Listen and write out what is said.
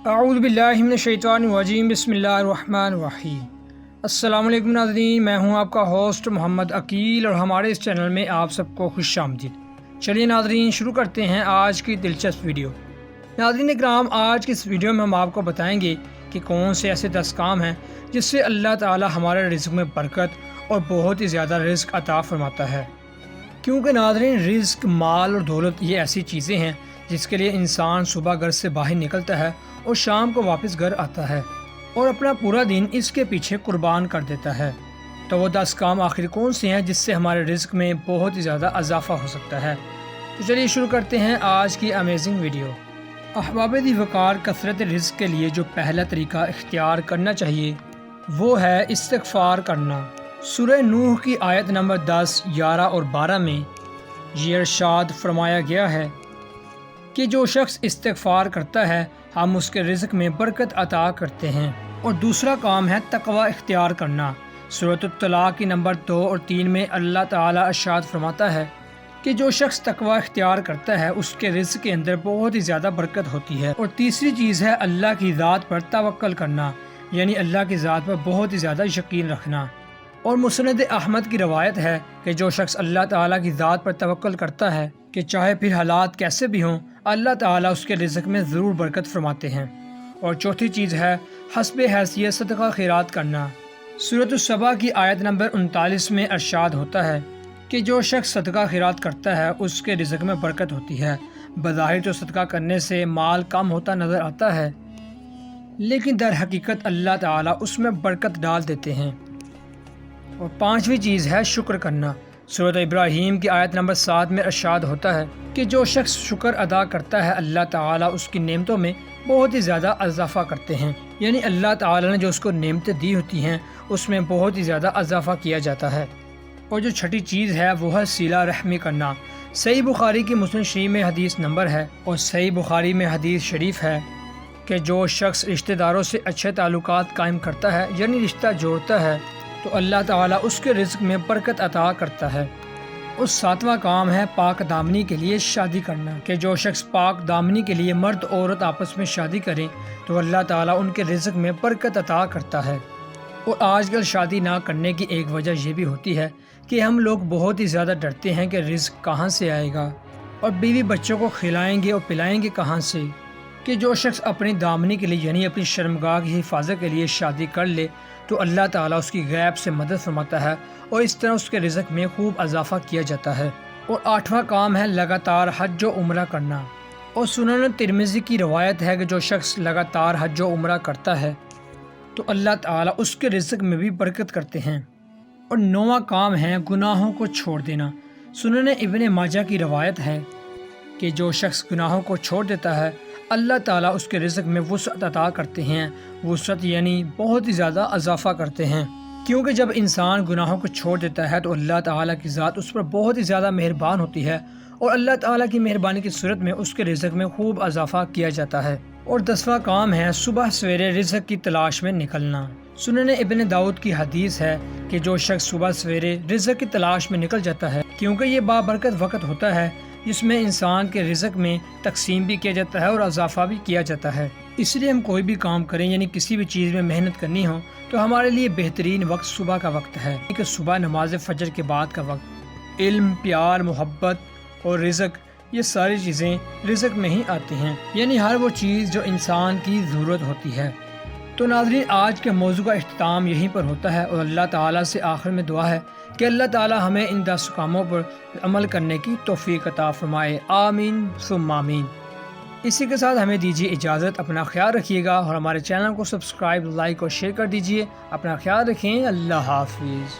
اعوذ باللہ من الشیطان الرجیم بسم اللہ الرحمن الرحیم۔ السلام علیکم ناظرین، میں ہوں آپ کا ہوسٹ محمد عقیل اور ہمارے اس چینل میں آپ سب کو خوش آمدید۔ چلیے ناظرین شروع کرتے ہیں آج کی دلچسپ ویڈیو۔ ناظرین اکرام، آج کی اس ویڈیو میں ہم آپ کو بتائیں گے کہ کون سے ایسے 10 کام ہیں جس سے اللہ تعالی ہمارے رزق میں برکت اور بہت ہی زیادہ رزق عطا فرماتا ہے۔ کیونکہ ناظرین رزق، مال اور دولت یہ ایسی چیزیں ہیں جس کے لیے انسان صبح گھر سے باہر نکلتا ہے اور شام کو واپس گھر آتا ہے اور اپنا پورا دن اس کے پیچھے قربان کر دیتا ہے۔ تو وہ 10 کام آخر کون سے ہیں جس سے ہمارے رزق میں بہت ہی زیادہ اضافہ ہو سکتا ہے؟ تو چلیے شروع کرتے ہیں آج کی امیزنگ ویڈیو۔ احباب دی وقار، کثرت رزق کے لیے جو پہلا طریقہ اختیار کرنا چاہیے وہ ہے استغفار کرنا۔ سورہ نوح کی آیت نمبر 10، 11 اور 12 میں یہ ارشاد فرمایا گیا ہے کہ جو شخص استغفار کرتا ہے ہم اس کے رزق میں برکت عطا کرتے ہیں۔ اور دوسرا کام ہے تقوی اختیار کرنا۔ سورۃ الطلاق کی نمبر 2 اور 3 میں اللہ تعالیٰ ارشاد فرماتا ہے کہ جو شخص تقوی اختیار کرتا ہے اس کے رزق کے اندر بہت ہی زیادہ برکت ہوتی ہے۔ اور تیسری چیز ہے اللہ کی ذات پر توکل کرنا، یعنی اللہ کی ذات پر بہت ہی زیادہ یقین رکھنا۔ اور مسند احمد کی روایت ہے کہ جو شخص اللہ تعالیٰ کی ذات پر توکل کرتا ہے کہ چاہے پھر حالات کیسے بھی ہوں اللہ تعالیٰ اس کے رزق میں ضرور برکت فرماتے ہیں۔ اور چوتھی چیز ہے حسب حیثیت صدقہ خیرات کرنا۔ سورۃ السبا کی آیت نمبر 39 میں ارشاد ہوتا ہے کہ جو شخص صدقہ خیرات کرتا ہے اس کے رزق میں برکت ہوتی ہے۔ بظاہر تو صدقہ کرنے سے مال کم ہوتا نظر آتا ہے، لیکن در حقیقت اللہ تعالیٰ اس میں برکت ڈال دیتے ہیں۔ اور پانچویں چیز ہے شکر کرنا۔ سورۃ ابراہیم کی آیت نمبر 7 میں ارشاد ہوتا ہے کہ جو شخص شکر ادا کرتا ہے اللہ تعالیٰ اس کی نعمتوں میں بہت ہی زیادہ اضافہ کرتے ہیں، یعنی اللہ تعالیٰ نے جو اس کو نعمتیں دی ہوتی ہیں اس میں بہت ہی زیادہ اضافہ کیا جاتا ہے۔ اور جو چھٹی چیز ہے وہ ہے صلہ رحمی کرنا۔ صحیح بخاری کی مسلم شریف میں حدیث نمبر ہے اور صحیح بخاری میں حدیث شریف ہے کہ جو شخص رشتہ داروں سے اچھے تعلقات قائم کرتا ہے، یعنی رشتہ جوڑتا ہے، تو اللہ تعالیٰ اس کے رزق میں برکت عطا کرتا ہے۔ اور 7واں کام ہے پاک دامنی کے لیے شادی کرنا، کہ جو شخص پاک دامنی کے لیے مرد عورت آپس میں شادی کریں تو اللہ تعالیٰ ان کے رزق میں برکت عطا کرتا ہے۔ اور آج کل شادی نہ کرنے کی ایک وجہ یہ بھی ہوتی ہے کہ ہم لوگ بہت ہی زیادہ ڈرتے ہیں کہ رزق کہاں سے آئے گا اور بیوی بچوں کو کھلائیں گے اور پلائیں گے کہاں سے۔ کہ جو شخص اپنی دامنی کے لیے یعنی اپنی شرمگاہ کی حفاظت کے لیے شادی کر لے تو اللہ تعالیٰ اس کی غیب سے مدد فرماتا ہے اور اس طرح اس کے رزق میں خوب اضافہ کیا جاتا ہے۔ اور 8واں کام ہے لگاتار حج و عمرہ کرنا۔ اور سنن ترمذی کی روایت ہے کہ جو شخص لگاتار حج و عمرہ کرتا ہے تو اللہ تعالیٰ اس کے رزق میں بھی برکت کرتے ہیں۔ اور 9واں کام ہے گناہوں کو چھوڑ دینا۔ سنن ابن ماجہ کی روایت ہے کہ جو شخص گناہوں کو چھوڑ دیتا ہے اللہ تعالیٰ اس کے رزق میں وسعت عطا کرتے ہیں۔ وسعت یعنی بہت ہی زیادہ اضافہ کرتے ہیں، کیونکہ جب انسان گناہوں کو چھوڑ دیتا ہے تو اللہ تعالیٰ کی ذات اس پر بہت ہی زیادہ مہربان ہوتی ہے اور اللہ تعالیٰ کی مہربانی کی صورت میں اس کے رزق میں خوب اضافہ کیا جاتا ہے۔ اور 10واں کام ہے صبح سویرے رزق کی تلاش میں نکلنا۔ سنن ابن داؤد کی حدیث ہے کہ جو شخص صبح سویرے رزق کی تلاش میں نکل جاتا ہے، کیونکہ یہ بابرکت وقت ہوتا ہے جس میں انسان کے رزق میں تقسیم بھی کیا جاتا ہے اور اضافہ بھی کیا جاتا ہے۔ اس لیے ہم کوئی بھی کام کریں یعنی کسی بھی چیز میں محنت کرنی ہو تو ہمارے لیے بہترین وقت صبح کا وقت ہے، کہ صبح نماز فجر کے بعد کا وقت۔ علم، پیار، محبت اور رزق یہ ساری چیزیں رزق میں ہی آتی ہیں، یعنی ہر وہ چیز جو انسان کی ضرورت ہوتی ہے۔ تو ناظرین آج کے موضوع کا اختتام یہیں پر ہوتا ہے اور اللہ تعالیٰ سے آخر میں دعا ہے کہ اللہ تعالیٰ ہمیں ان 10 کاموں پر عمل کرنے کی توفیق عطا فرمائے، آمین ثم آمین۔ اسی کے ساتھ ہمیں دیجیے اجازت، اپنا خیال رکھیے گا اور ہمارے چینل کو سبسکرائب، لائک اور شیئر کر دیجیے۔ اپنا خیال رکھیں، اللہ حافظ۔